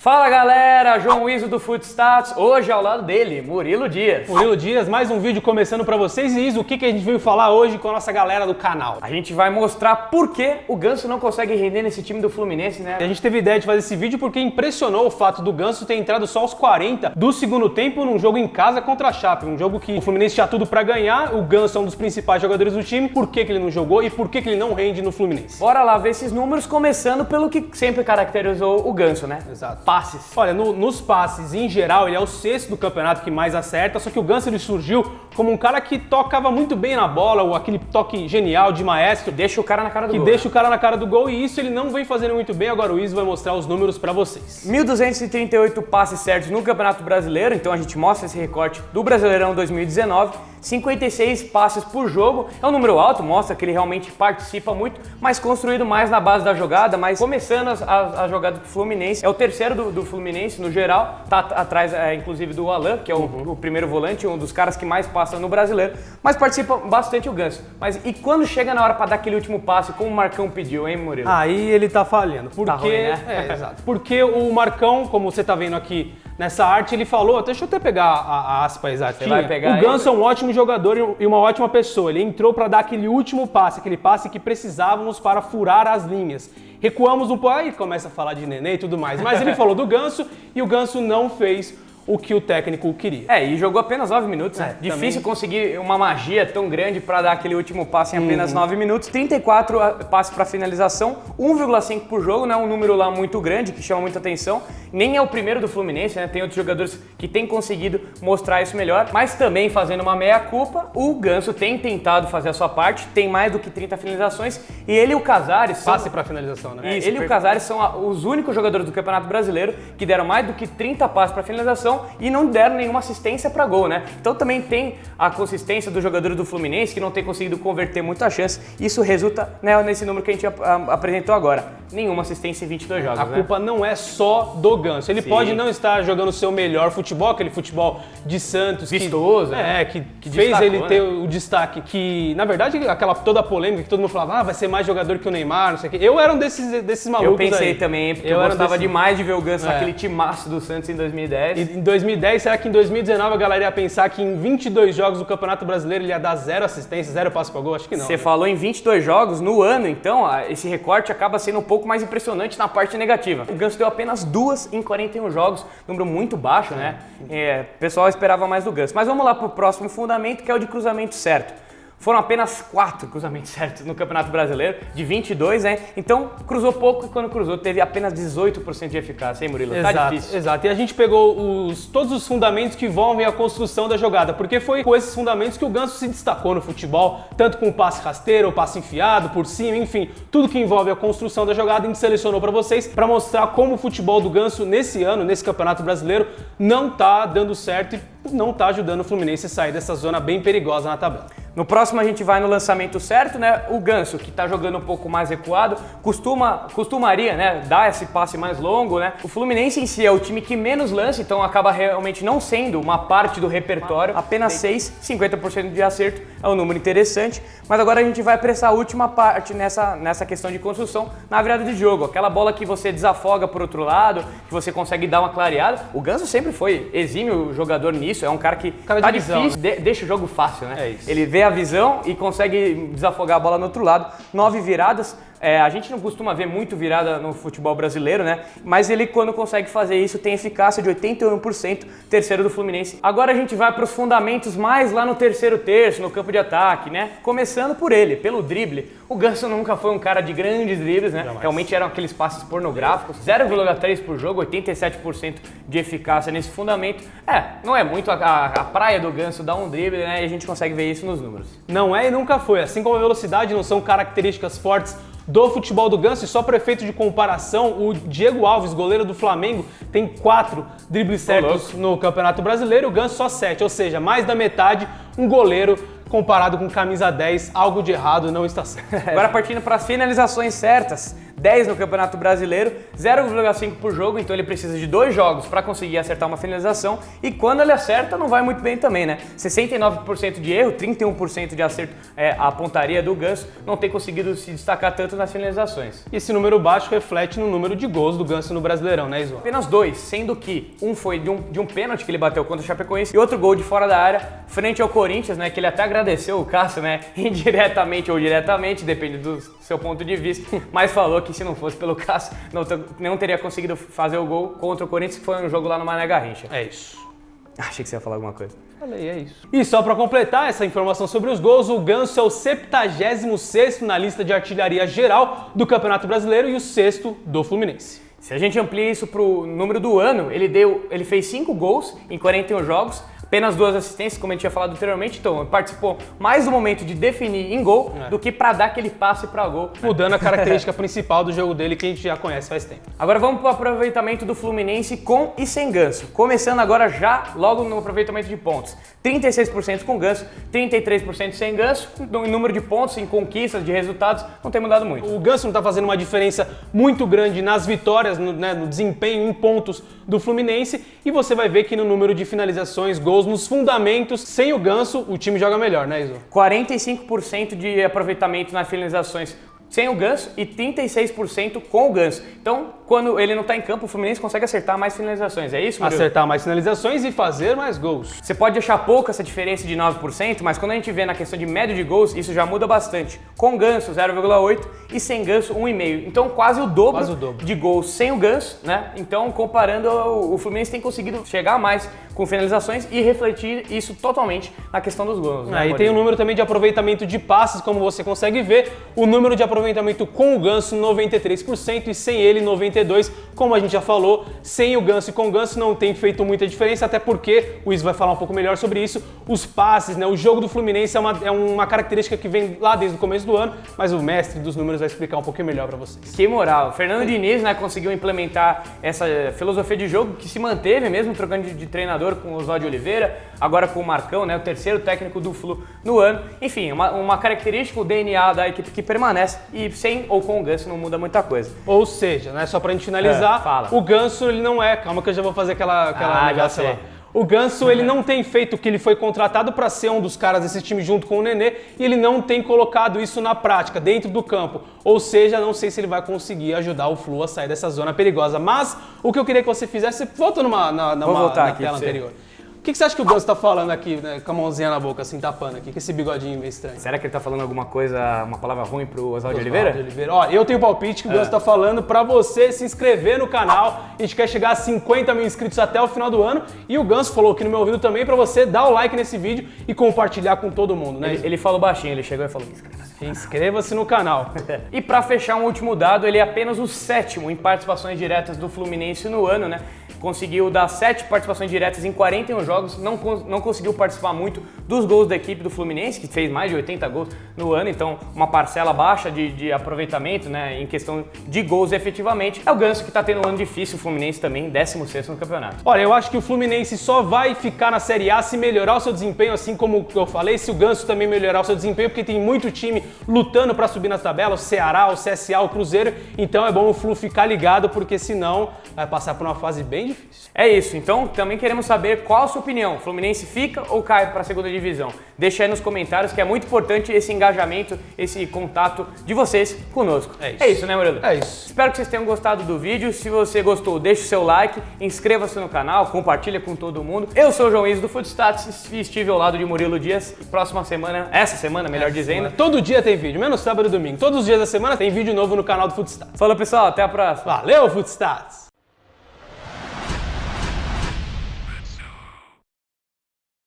Fala galera, João Iso do Footstats, hoje ao lado dele, Murilo Dias. Murilo Dias, mais um vídeo começando pra vocês. E Iso, o que a gente veio falar hoje com a nossa galera do canal? A gente vai mostrar por que o Ganso não consegue render nesse time do Fluminense, né? A gente teve ideia de fazer esse vídeo porque impressionou o fato do Ganso ter entrado só aos 40 do segundo tempo num jogo em casa contra a Chape. Um jogo que o Fluminense tinha tudo pra ganhar, o Ganso é um dos principais jogadores do time. Por que ele não jogou e por que ele não rende no Fluminense? Bora lá ver esses números, começando pelo que sempre caracterizou o Ganso, né? Exato. Passes. Olha, nos passes, em geral, ele é o sexto do campeonato que mais acerta, só que o Ganso ele surgiu como um cara que tocava muito bem na bola, ou aquele toque genial de maestro. Deixa o cara na cara do gol. Deixa o cara na cara do gol, e isso ele não vem fazendo muito bem. Agora o Iso vai mostrar os números pra vocês. 1.238 passes certos no Campeonato Brasileiro, então a gente mostra esse recorte do Brasileirão 2019. 56 passes por jogo, é um número alto, mostra que ele realmente participa muito, mas construído mais na base da jogada, mas começando a jogada do Fluminense. É o terceiro do Fluminense no geral, tá atrás inclusive do Alan, que é o primeiro volante, um dos caras que mais passa no Brasileiro, mas participa bastante o Ganso. Mas e quando chega na hora para dar aquele último passe, como o Marcão pediu, hein, Murilo? Aí ele tá falhando, porque tá ruim, né? Exato. Porque o Marcão, como você tá vendo aqui nessa arte, ele falou, deixa eu até pegar a aspa exatinha. Você vai pegar o Ganso é um ótimo jogador e uma ótima pessoa. Ele entrou para dar aquele último passe, aquele passe que precisávamos para furar as linhas. Recuamos um pouco, aí começa a falar de Nenê e tudo mais. Mas ele falou do Ganso e o Ganso não fez o que o técnico queria. E jogou apenas 9 minutos, né? Difícil conseguir uma magia tão grande para dar aquele último passe em apenas 9 minutos. 34 passes para finalização, 1,5 por jogo, né? Um número lá muito grande, que chama muita atenção. Nem é o primeiro do Fluminense, né? Tem outros jogadores que têm conseguido mostrar isso melhor, mas também fazendo uma meia-culpa, o Ganso tem tentado fazer a sua parte, tem mais do que 30 finalizações, e ele e o Casares Passe para finalização, né? Isso, ele e o Casares são os únicos jogadores do Campeonato Brasileiro que deram mais do que 30 passes para finalização e não deram nenhuma assistência para gol, né? Então também tem a consistência dos jogadores do Fluminense que não tem conseguido converter muita chance. Isso resulta, né, nesse número que a gente apresentou agora. Nenhuma assistência em 22 jogos, A culpa não é só do Ganso. Ele pode não estar jogando o seu melhor futebol, aquele futebol de Santos. Vistoso. Que fez destacou, ele ter o destaque. Que, na verdade, toda a polêmica que todo mundo falava, vai ser mais jogador que o Neymar, não sei o quê. Eu era um desses malucos. Eu pensei aí também, porque eu gostava demais de ver o Ganso naquele timaço do Santos em 2010. E em 2010, será que em 2019 a galera ia pensar que em 22 jogos do Campeonato Brasileiro ele ia dar 0 assistência, 0 passe para gol? Acho que não. Você falou em 22 jogos no ano, então esse recorte acaba sendo um pouco mais impressionante na parte negativa. O Ganso deu apenas 2 em 41 jogos, número muito baixo, né? O pessoal esperava mais do Ganso. Mas vamos lá pro próximo fundamento, que é o de cruzamento certo. Foram apenas 4 cruzamentos certos no Campeonato Brasileiro, de 22, né? Então, cruzou pouco e quando cruzou teve apenas 18% de eficácia, hein, Murilo? Exato, tá difícil. Exato. E a gente pegou todos os fundamentos que envolvem a construção da jogada, porque foi com esses fundamentos que o Ganso se destacou no futebol, tanto com o passe rasteiro, o passe enfiado, por cima, enfim, tudo que envolve a construção da jogada, a gente selecionou para vocês, para mostrar como o futebol do Ganso nesse ano, nesse Campeonato Brasileiro, não tá dando certo e não tá ajudando o Fluminense a sair dessa zona bem perigosa na tabela. No próximo a gente vai no lançamento certo, né? O Ganso, que tá jogando um pouco mais recuado, costumaria, né, dar esse passe mais longo, né? O Fluminense em si é o time que menos lança, então acaba realmente não sendo uma parte do repertório. Apenas 50% de acerto é um número interessante. Mas agora a gente vai para essa última parte nessa questão de construção na virada de jogo. Aquela bola que você desafoga por outro lado, que você consegue dar uma clareada. O Ganso sempre foi exímio jogador nisso, é um cara que tá difícil, deixa o jogo fácil, né? É isso. Ele vê a visão e consegue desafogar a bola no outro lado. 9 viradas. A gente não costuma ver muito virada no futebol brasileiro, né? Mas ele, quando consegue fazer isso, tem eficácia de 81%, terceiro do Fluminense. Agora a gente vai para os fundamentos mais lá no terceiro terço, no campo de ataque, né? Começando por ele, pelo drible. O Ganso nunca foi um cara de grandes dribles, né? Jamais. Realmente eram aqueles passes pornográficos. 0,3 por jogo, 87% de eficácia nesse fundamento. Não é muito a praia do Ganso dar um drible, né? E a gente consegue ver isso nos números. Não é e nunca foi. Assim como a velocidade não são características fortes do futebol do Ganso, e só para efeito de comparação, o Diego Alves, goleiro do Flamengo, tem 4 dribles certos no Campeonato Brasileiro, o Ganso só 7, ou seja, mais da metade, um goleiro comparado com camisa 10, algo de errado não está certo. Agora partindo para as finalizações certas, 10 no Campeonato Brasileiro, 0,5 por jogo, então ele precisa de 2 jogos para conseguir acertar uma finalização, e quando ele acerta não vai muito bem também, né? 69% de erro, 31% de acerto, a pontaria do Ganso, não tem conseguido se destacar tanto nas finalizações. E esse número baixo reflete no número de gols do Ganso no Brasileirão, né, Iso? Apenas 2, sendo que um foi de um pênalti que ele bateu contra o Chapecoense e outro gol de fora da área, frente ao Corinthians, né, que ele até agradeceu o Cássio, né, indiretamente ou diretamente, depende do seu ponto de vista, mas falou que se não fosse pelo Cássio, não teria conseguido fazer o gol contra o Corinthians, que foi um jogo lá no Mané Garrincha. É isso. Achei que você ia falar alguma coisa. Falei, é isso. E só para completar essa informação sobre os gols, o Ganso é o 76º na lista de artilharia geral do Campeonato Brasileiro e o 6º do Fluminense. Se a gente amplia isso para o número do ano, ele fez 5 gols em 41 jogos, apenas 2 assistências, como a gente tinha falado anteriormente, então ele participou mais do momento de definir em gol do que para dar aquele passe para gol. Mudando a característica principal do jogo dele que a gente já conhece faz tempo. Agora vamos para o aproveitamento do Fluminense com e sem Ganso. Começando agora já logo no aproveitamento de pontos. 36% com Ganso, 33% sem Ganso. Em número de pontos, em conquistas, de resultados, não tem mudado muito. O Ganso não está fazendo uma diferença muito grande nas vitórias, no desempenho em pontos do Fluminense, e você vai ver que no número de finalizações, gols, nos fundamentos, sem o Ganso, o time joga melhor, né, Iso? 45% de aproveitamento nas finalizações sem o Ganso e 36% com o Ganso. Então, quando ele não está em campo, o Fluminense consegue acertar mais finalizações, é isso, Murilo? Acertar mais finalizações e fazer mais gols. Você pode achar pouco essa diferença de 9%, mas quando a gente vê na questão de média de gols, isso já muda bastante. Com Ganso, 0,8 e sem Ganso, 1,5. Então, quase o dobro de gols sem o Ganso, né? Então, comparando, o Fluminense tem conseguido chegar mais com finalizações e refletir isso totalmente na questão dos gols. Né, e tem o número também de aproveitamento de passes, como você consegue ver. O número de aproveitamento com o Ganso, 93%, e sem ele, 92%. Como a gente já falou, sem o Ganso e com o Ganso não tem feito muita diferença, até porque o Iso vai falar um pouco melhor sobre isso. Os passes, né? O jogo do Fluminense é uma característica que vem lá desde o começo do ano, mas o mestre dos números vai explicar um pouquinho melhor para vocês. Que moral! Fernando Diniz, né, conseguiu implementar essa filosofia de jogo que se manteve mesmo trocando de treinador com o Oswaldo Oliveira, agora com o Marcão, né, o terceiro técnico do Flu no ano. Enfim, uma característica, o DNA da equipe que permanece, e sem ou com o Ganso não muda muita coisa. Ou seja, né, só pra gente finalizar, o Ganso ele não é, calma que eu já vou fazer aquela negócio lá. O Ganso, ele não tem feito o que ele foi contratado para ser um dos caras desse time junto com o Nenê, e ele não tem colocado isso na prática, dentro do campo. Ou seja, não sei se ele vai conseguir ajudar o Flu a sair dessa zona perigosa. Mas o que eu queria que você fizesse, volta na tela anterior. O que você acha que o Ganso tá falando aqui, né, com a mãozinha na boca, assim, tapando aqui, com esse bigodinho meio estranho? Será que ele tá falando alguma coisa, uma palavra ruim pro Oswaldo Oliveira? Ó, eu tenho palpite que o Ganso tá falando pra você se inscrever no canal. A gente quer chegar a 50 mil inscritos até o final do ano. E o Ganso falou aqui no meu ouvido também pra você dar o like nesse vídeo e compartilhar com todo mundo, né? Ele falou baixinho, ele chegou e falou: inscreva-se no canal. E pra fechar um último dado, ele é apenas o 7º em participações diretas do Fluminense no ano, né? Conseguiu dar 7 participações diretas em 41 jogos, não conseguiu participar muito dos gols da equipe do Fluminense, que fez mais de 80 gols no ano, então uma parcela baixa de aproveitamento, né, em questão de gols efetivamente. É o Ganso que tá tendo um ano difícil, o Fluminense também, 16º no campeonato. Olha, eu acho que o Fluminense só vai ficar na Série A se melhorar o seu desempenho, assim como eu falei, se o Ganso também melhorar o seu desempenho, porque tem muito time lutando para subir na tabela, o Ceará, o CSA, o Cruzeiro, então é bom o Flu ficar ligado, porque senão vai passar por uma fase bem difícil. É isso, então também queremos saber qual a sua opinião. Fluminense fica ou cai para a segunda divisão? Deixa aí nos comentários que é muito importante esse engajamento, esse contato de vocês conosco. É isso, né, Murilo? É isso. Espero que vocês tenham gostado do vídeo. Se você gostou, deixe o seu like, inscreva-se no canal, compartilha com todo mundo. Eu sou o João Iso do Footstats e estive ao lado de Murilo Dias. Próxima semana, essa semana, melhor dizendo. Todo dia tem vídeo, menos sábado e domingo. Todos os dias da semana tem vídeo novo no canal do Footstats. Falou, pessoal, até a próxima. Valeu, Footstats!